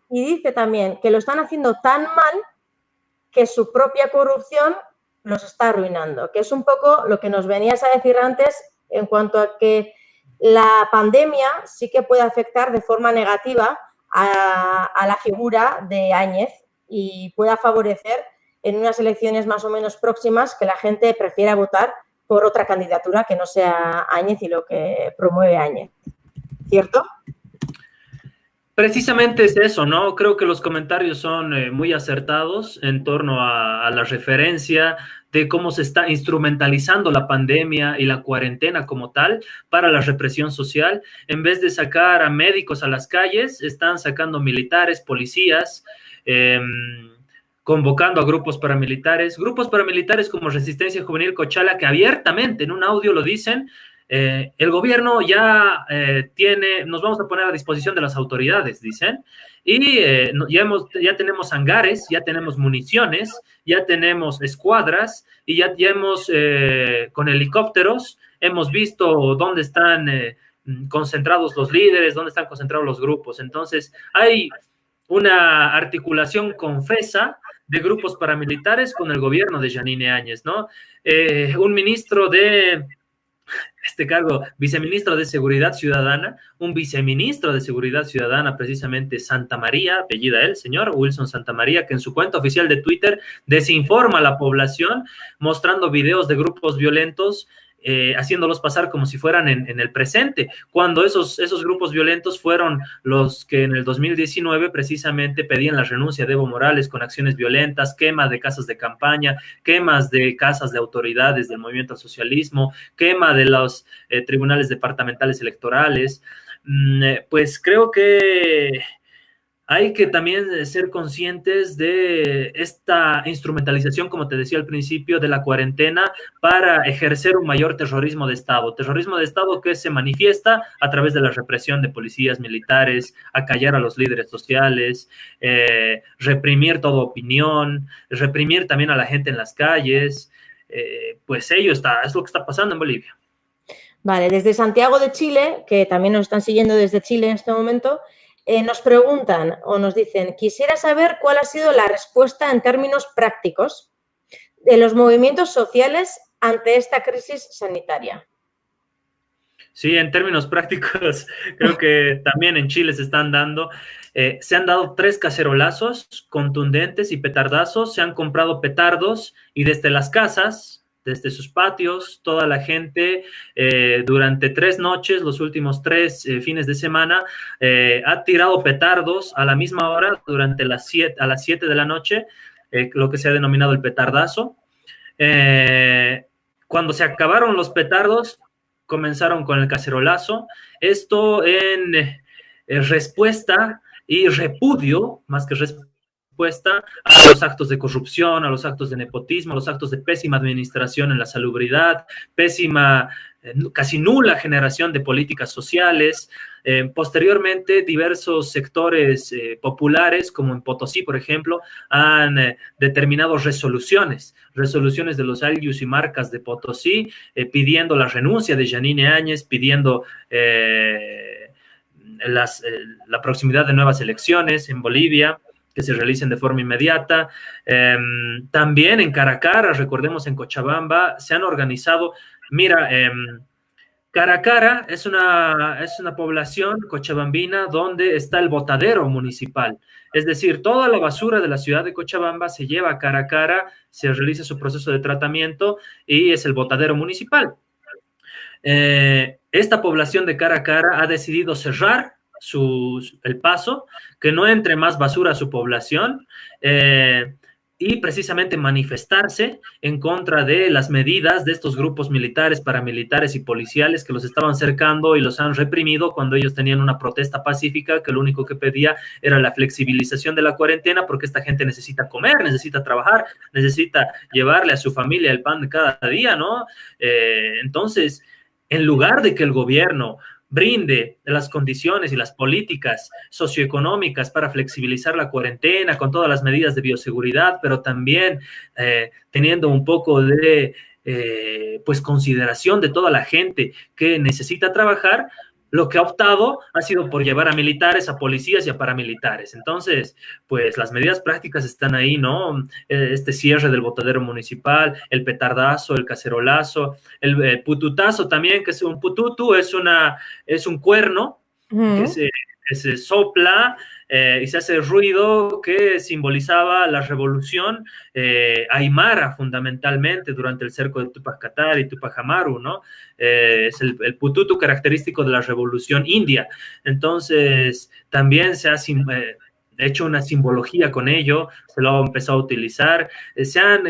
Y dice también que lo están haciendo tan mal que su propia corrupción los está arruinando, que es un poco lo que nos venías a decir antes en cuanto a que la pandemia sí que puede afectar de forma negativa a la figura de Áñez y pueda favorecer en unas elecciones más o menos próximas que la gente prefiera votar por otra candidatura que no sea Áñez y lo que promueve Áñez. ¿Cierto? Precisamente es eso, ¿no? Creo que los comentarios son muy acertados en torno a la referencia de cómo se está instrumentalizando la pandemia y la cuarentena como tal para la represión social. En vez de sacar a médicos a las calles, están sacando militares, policías, convocando a grupos paramilitares como Resistencia Juvenil Cochala, que abiertamente en un audio lo dicen. El gobierno ya nos vamos a poner a disposición de las autoridades, dicen, y ya tenemos hangares, ya tenemos municiones, ya tenemos escuadras y ya hemos, con helicópteros, hemos visto dónde están concentrados los líderes, dónde están concentrados los grupos. Entonces, hay una articulación confesa de grupos paramilitares con el gobierno de Jeanine Áñez, ¿no? Un ministro de este cargo, viceministro de Seguridad Ciudadana, un viceministro de Seguridad Ciudadana, precisamente Santamaría, apellida él, señor Wilson Santamaría, que en su cuenta oficial de Twitter desinforma a la población, mostrando videos de grupos violentos, haciéndolos pasar como si fueran en el presente, cuando esos grupos violentos fueron los que en el 2019 precisamente pedían la renuncia de Evo Morales con acciones violentas, quema de casas de campaña, quemas de casas de autoridades del movimiento al socialismo, quema de los tribunales departamentales electorales. Pues creo que hay que también ser conscientes de esta instrumentalización, como te decía al principio, de la cuarentena para ejercer un mayor terrorismo de Estado que se manifiesta a través de la represión de policías militares, acallar a los líderes sociales, reprimir toda opinión, reprimir también a la gente en las calles. Pues es lo que está pasando en Bolivia. Vale, desde Santiago de Chile, que también nos están siguiendo desde Chile en este momento, nos preguntan o nos dicen, quisiera saber cuál ha sido la respuesta en términos prácticos de los movimientos sociales ante esta crisis sanitaria. Sí, en términos prácticos, creo que también en Chile se han dado 3 cacerolazos contundentes y petardazos, se han comprado petardos y desde las casas, desde sus patios, toda la gente durante 3 noches, los últimos 3 fines de semana, ha tirado petardos a la misma hora durante a las 7 de la noche, lo que se ha denominado el petardazo. Cuando se acabaron los petardos, comenzaron con el cacerolazo. Esto en respuesta y repudio, más que respuesta, a los actos de corrupción, a los actos de nepotismo, a los actos de pésima administración en la salubridad, pésima, casi nula generación de políticas sociales. Posteriormente, diversos sectores populares, como en Potosí, por ejemplo, han determinado resoluciones de los ayllus y marcas de Potosí, pidiendo la renuncia de Jeanine Áñez, pidiendo la proximidad de nuevas elecciones en Bolivia, que se realicen de forma inmediata. También en Caracara, recordemos en Cochabamba, se han organizado, mira, Caracara es una población cochabambina donde está el botadero municipal. Es decir, toda la basura de la ciudad de Cochabamba se lleva a Caracara, se realiza su proceso de tratamiento y es el botadero municipal. Esta población de Caracara ha decidido cerrar el paso, que no entre más basura a su población, y precisamente manifestarse en contra de las medidas de estos grupos militares, paramilitares y policiales que los estaban cercando y los han reprimido cuando ellos tenían una protesta pacífica que lo único que pedía era la flexibilización de la cuarentena, porque esta gente necesita comer, necesita trabajar, necesita llevarle a su familia el pan de cada día, ¿no? Entonces, en lugar de que el gobierno brinde las condiciones y las políticas socioeconómicas para flexibilizar la cuarentena con todas las medidas de bioseguridad, pero también teniendo un poco de pues consideración de toda la gente que necesita trabajar, lo que ha optado ha sido por llevar a militares, a policías y a paramilitares. Entonces, pues las medidas prácticas están ahí, ¿no? Este cierre del botadero municipal, el petardazo, el cacerolazo, el pututazo también, que es un pututu, es un cuerno que se sopla y se hace ruido que simbolizaba la revolución aymara fundamentalmente durante el cerco de Tupac Katari y Tupac Amaru, ¿no? Es el pututu característico de la revolución india. Entonces, también se ha hecho una simbología con ello, se lo ha empezado a utilizar, se han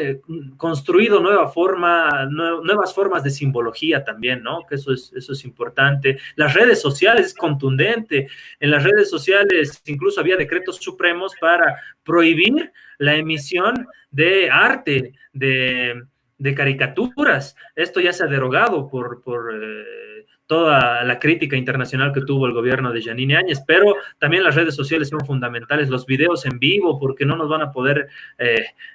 construido nuevas formas de simbología también, ¿no? Que eso es importante. Las redes sociales es contundente, en las redes sociales incluso había decretos supremos para prohibir la emisión de arte, de caricaturas. Esto ya se ha derogado por toda la crítica internacional que tuvo el gobierno de Yanine Áñez, pero también las redes sociales son fundamentales, los videos en vivo, porque no nos van a poder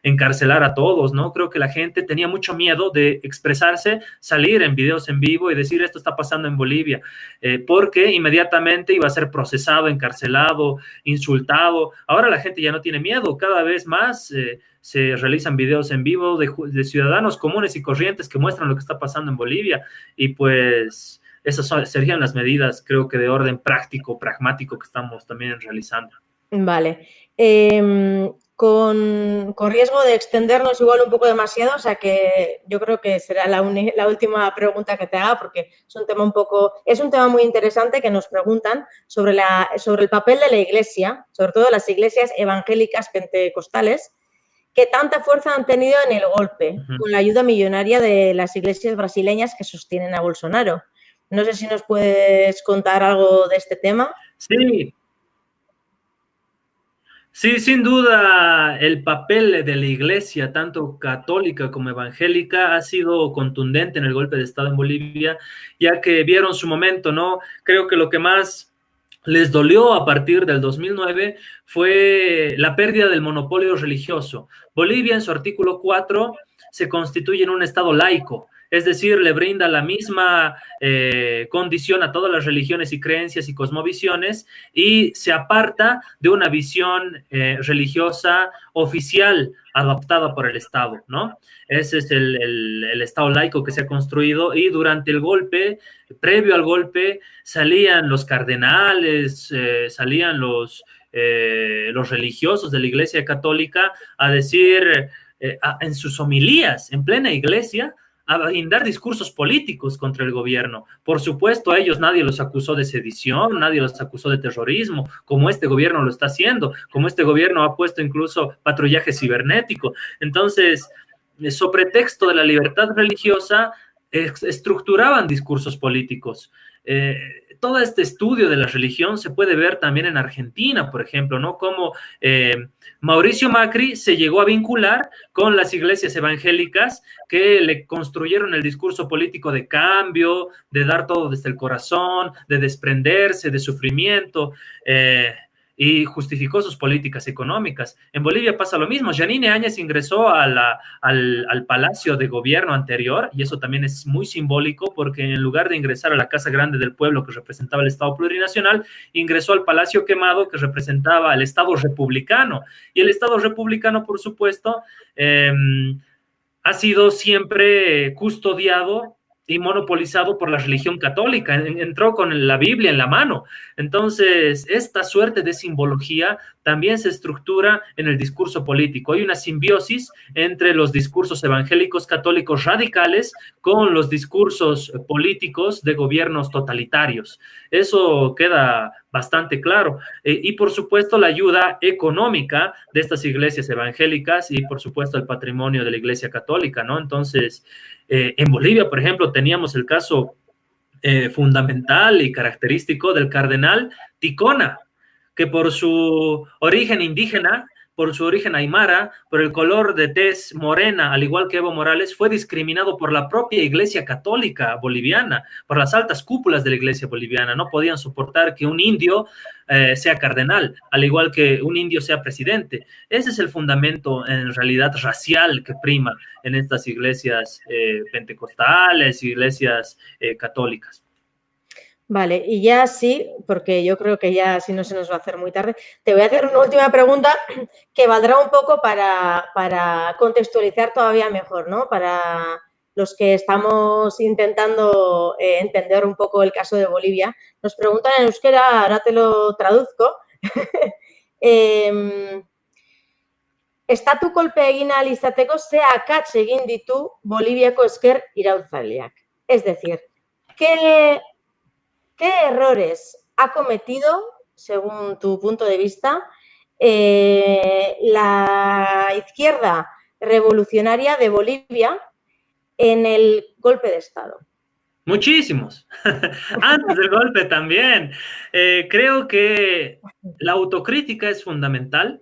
encarcelar a todos, ¿no? Creo que la gente tenía mucho miedo de expresarse, salir en videos en vivo y decir esto está pasando en Bolivia, porque inmediatamente iba a ser procesado, encarcelado, insultado. Ahora la gente ya no tiene miedo, cada vez más se realizan videos en vivo de ciudadanos comunes y corrientes que muestran lo que está pasando en Bolivia, y pues esas serían las medidas, creo que de orden práctico, pragmático que estamos también realizando. Vale. Con riesgo de extendernos igual un poco demasiado, o sea que yo creo que será la última pregunta que te haga, porque es un tema muy interesante que nos preguntan sobre el papel de la Iglesia, sobre todo las iglesias evangélicas pentecostales, que tanta fuerza han tenido en el golpe, con la ayuda millonaria de las iglesias brasileñas que sostienen a Bolsonaro. No sé si nos puedes contar algo de este tema. Sí, sin duda el papel de la iglesia, tanto católica como evangélica, ha sido contundente en el golpe de Estado en Bolivia, ya que vieron su momento, ¿no? Creo que lo que más les dolió a partir del 2009 fue la pérdida del monopolio religioso. Bolivia, en su artículo 4, se constituye en un Estado laico, es decir, le brinda la misma condición a todas las religiones y creencias y cosmovisiones, y se aparta de una visión religiosa oficial adoptada por el Estado, ¿no? Ese es el Estado laico que se ha construido, y durante el golpe, previo al golpe, salían los cardenales, salían los religiosos de la Iglesia Católica a decir en sus homilías, en plena iglesia, a brindar discursos políticos contra el gobierno. Por supuesto, a ellos nadie los acusó de sedición, nadie los acusó de terrorismo, como este gobierno lo está haciendo, como este gobierno ha puesto incluso patrullaje cibernético. Entonces, sobre pretexto de la libertad religiosa, estructuraban discursos políticos. Todo este estudio de la religión se puede ver también en Argentina, por ejemplo, ¿no? Como Mauricio Macri se llegó a vincular con las iglesias evangélicas que le construyeron el discurso político de cambio, de dar todo desde el corazón, de desprenderse, de sufrimiento, y justificó sus políticas económicas. En Bolivia pasa lo mismo. Yanine Áñez ingresó al Palacio de Gobierno anterior, y eso también es muy simbólico, porque en lugar de ingresar a la Casa Grande del Pueblo, que representaba el Estado plurinacional, ingresó al Palacio Quemado, que representaba el Estado republicano. Y el Estado republicano, por supuesto, ha sido siempre custodiado y monopolizado por la religión católica. Entró con la Biblia en la mano. Entonces, esta suerte de simbología también se estructura en el discurso político. Hay una simbiosis entre los discursos evangélicos católicos radicales con los discursos políticos de gobiernos totalitarios. Eso queda bastante claro. Y por supuesto la ayuda económica de estas iglesias evangélicas, y por supuesto el patrimonio de la Iglesia Católica, ¿no? Entonces, en Bolivia, por ejemplo, teníamos el caso fundamental y característico del cardenal Ticona, que por su origen indígena, por su origen aymara, por el color de tez morena, al igual que Evo Morales, fue discriminado por la propia Iglesia Católica boliviana, por las altas cúpulas de la Iglesia boliviana. No podían soportar que un indio sea cardenal, al igual que un indio sea presidente. Ese es el fundamento, en realidad, racial que prima en estas iglesias pentecostales, iglesias católicas. Vale, y ya sí, porque yo creo que ya si no se nos va a hacer muy tarde, te voy a hacer una última pregunta que valdrá un poco para contextualizar todavía mejor, ¿no? Para los que estamos intentando entender un poco el caso de Bolivia. Nos preguntan en euskera, ahora te lo traduzco. Estatukolpe egin ahal izateko ze akats egin ditu Boliviako ezker iraultzaileak. Es decir, ¿qué errores ha cometido, según tu punto de vista, la izquierda revolucionaria de Bolivia en el golpe de Estado? Muchísimos. Antes del golpe también. Creo que la autocrítica es fundamental.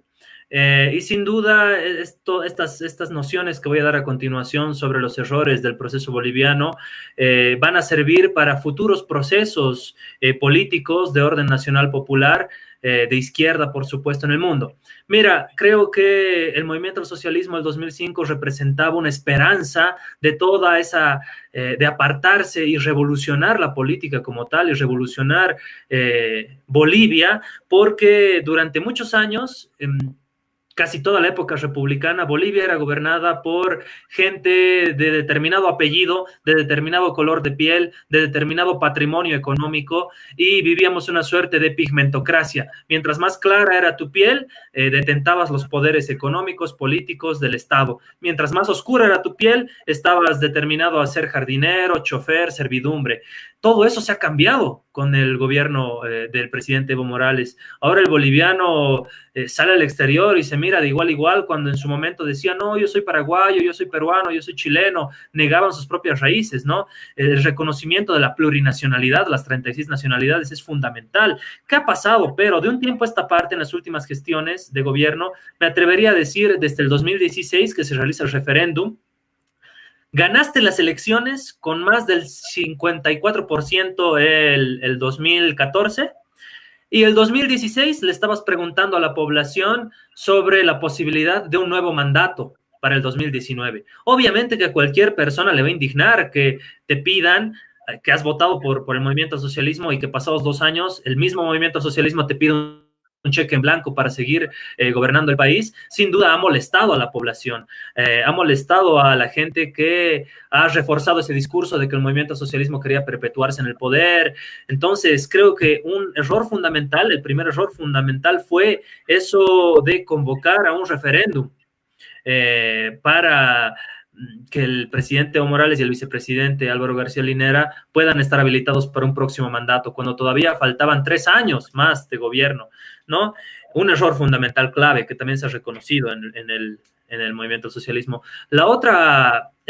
Y sin duda, estas nociones que voy a dar a continuación sobre los errores del proceso boliviano van a servir para futuros procesos políticos de orden nacional popular, de izquierda, por supuesto, en el mundo. Mira, creo que el movimiento del socialismo del 2005 representaba una esperanza de toda esa, de apartarse y revolucionar la política como tal y revolucionar Bolivia, porque durante muchos años casi toda la época republicana, Bolivia era gobernada por gente de determinado apellido, de determinado color de piel, de determinado patrimonio económico, y vivíamos una suerte de pigmentocracia. Mientras más clara era tu piel, detentabas los poderes económicos, políticos del Estado. Mientras más oscura era tu piel, estabas determinado a ser jardinero, chofer, servidumbre. Todo eso se ha cambiado con el gobierno del presidente Evo Morales. Ahora el boliviano sale al exterior y se mira de igual a igual, cuando en su momento decía, no, yo soy paraguayo, yo soy peruano, yo soy chileno, negaban sus propias raíces, ¿no? El reconocimiento de la plurinacionalidad, las 36 nacionalidades, es fundamental. ¿Qué ha pasado? Pero de un tiempo a esta parte, en las últimas gestiones de gobierno, me atrevería a decir desde el 2016 que se realiza el referéndum, ganaste las elecciones con más del 54% el 2014, y el 2016 le estabas preguntando a la población sobre la posibilidad de un nuevo mandato para el 2019. Obviamente que a cualquier persona le va a indignar que te pidan que has votado por el movimiento al socialismo y que pasados 2 años el mismo movimiento al socialismo te pide un cheque en blanco para seguir gobernando el país. Sin duda ha molestado a la población, ha molestado a la gente que ha reforzado ese discurso de que el movimiento socialismo quería perpetuarse en el poder. Entonces creo que un error fundamental, el primer error fundamental fue eso de convocar a un referéndum para que el presidente Evo Morales y el vicepresidente Álvaro García Linera puedan estar habilitados para un próximo mandato, cuando todavía faltaban 3 años más de gobierno, ¿no? Un error fundamental clave que también se ha reconocido en el movimiento del socialismo. El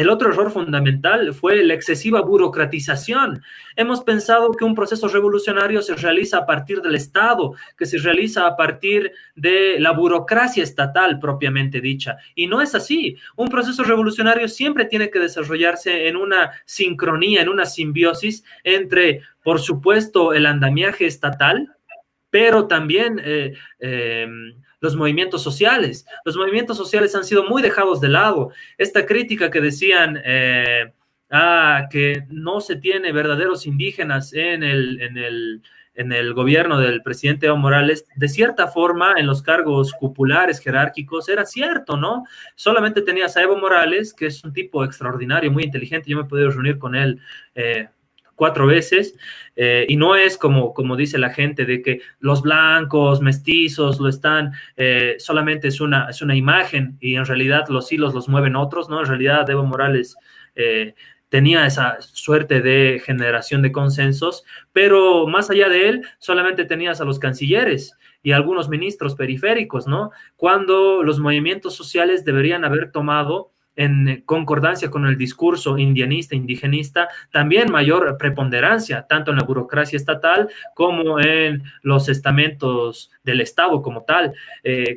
otro error fundamental fue la excesiva burocratización. Hemos pensado que un proceso revolucionario se realiza a partir del Estado, que se realiza a partir de la burocracia estatal propiamente dicha. Y no es así. Un proceso revolucionario siempre tiene que desarrollarse en una sincronía, en una simbiosis entre, por supuesto, el andamiaje estatal, pero también los movimientos sociales. Los movimientos sociales han sido muy dejados de lado. Esta crítica que decían que no se tiene verdaderos indígenas en el gobierno del presidente Evo Morales, de cierta forma, en los cargos cupulares, jerárquicos, era cierto, ¿no? Solamente tenías a Evo Morales, que es un tipo extraordinario, muy inteligente. Yo me he podido reunir con él 4 veces, y no es como dice la gente de que los blancos, mestizos, lo están, solamente es una imagen, y en realidad los hilos los mueven otros, ¿no? En realidad Evo Morales tenía esa suerte de generación de consensos, pero más allá de él, solamente tenías a los cancilleres y algunos ministros periféricos, ¿no? Cuando los movimientos sociales deberían haber tomado, en concordancia con el discurso indianista, indigenista, también mayor preponderancia, tanto en la burocracia estatal como en los estamentos del Estado como tal.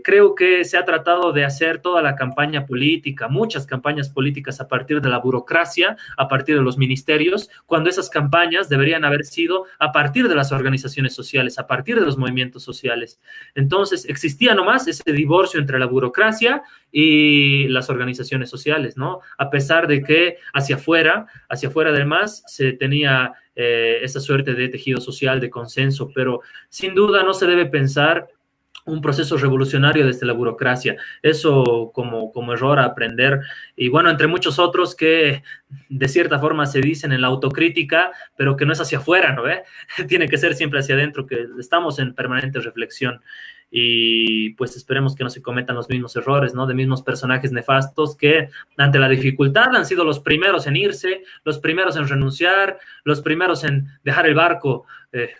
Creo que se ha tratado de hacer toda la campaña política, muchas campañas políticas a partir de la burocracia, a partir de los ministerios, cuando esas campañas deberían haber sido a partir de las organizaciones sociales, a partir de los movimientos sociales. Entonces, existía nomás ese divorcio entre la burocracia y las organizaciones sociales. sociales, ¿no? A pesar de que hacia afuera del MAS, se tenía esa suerte de tejido social, de consenso, pero sin duda no se debe pensar un proceso revolucionario desde la burocracia. Eso como error a aprender. Y bueno, entre muchos otros que de cierta forma se dicen en la autocrítica, pero que no es hacia afuera, ¿no ve? Tiene que ser siempre hacia adentro, que estamos en permanente reflexión. Y pues esperemos que no se cometan los mismos errores, ¿no? De mismos personajes nefastos que ante la dificultad han sido los primeros en irse, los primeros en renunciar, los primeros en dejar el barco,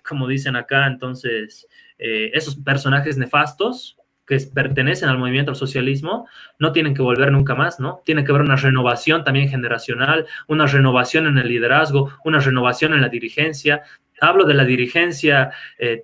como dicen acá. Entonces, esos personajes nefastos que pertenecen al movimiento al socialismo no tienen que volver nunca más, ¿no? Tiene que haber una renovación también generacional, una renovación en el liderazgo, una renovación en la dirigencia. Hablo de la dirigencia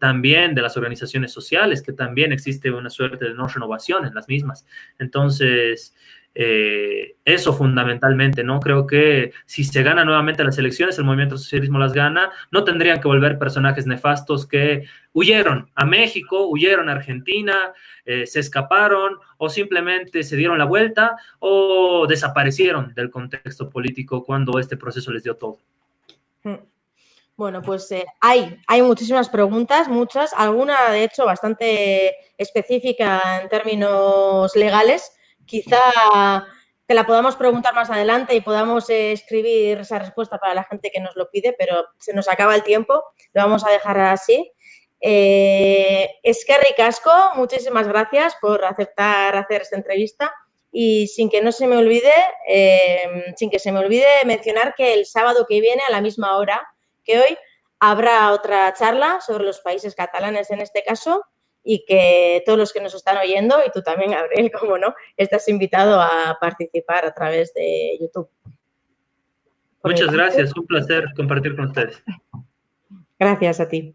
también de las organizaciones sociales, que también existe una suerte de no renovación en las mismas. Entonces, eso fundamentalmente, ¿no? Creo que si se gana nuevamente las elecciones, el movimiento al socialismo las gana, no tendrían que volver personajes nefastos que huyeron a México, huyeron a Argentina, se escaparon o simplemente se dieron la vuelta o desaparecieron del contexto político cuando este proceso les dio todo. Bueno, pues hay muchísimas preguntas, muchas, alguna de hecho bastante específica en términos legales. Quizá te la podamos preguntar más adelante y podamos escribir esa respuesta para la gente que nos lo pide, pero se nos acaba el tiempo, lo vamos a dejar así. Eskerrik asko, muchísimas gracias por aceptar hacer esta entrevista. Y sin que se me olvide mencionar que el sábado que viene a la misma hora que hoy habrá otra charla sobre los países catalanes en este caso y que todos los que nos están oyendo, y tú también, Gabriel, como no, estás invitado a participar a través de YouTube. Muchas gracias, un placer compartir con ustedes. Gracias a ti.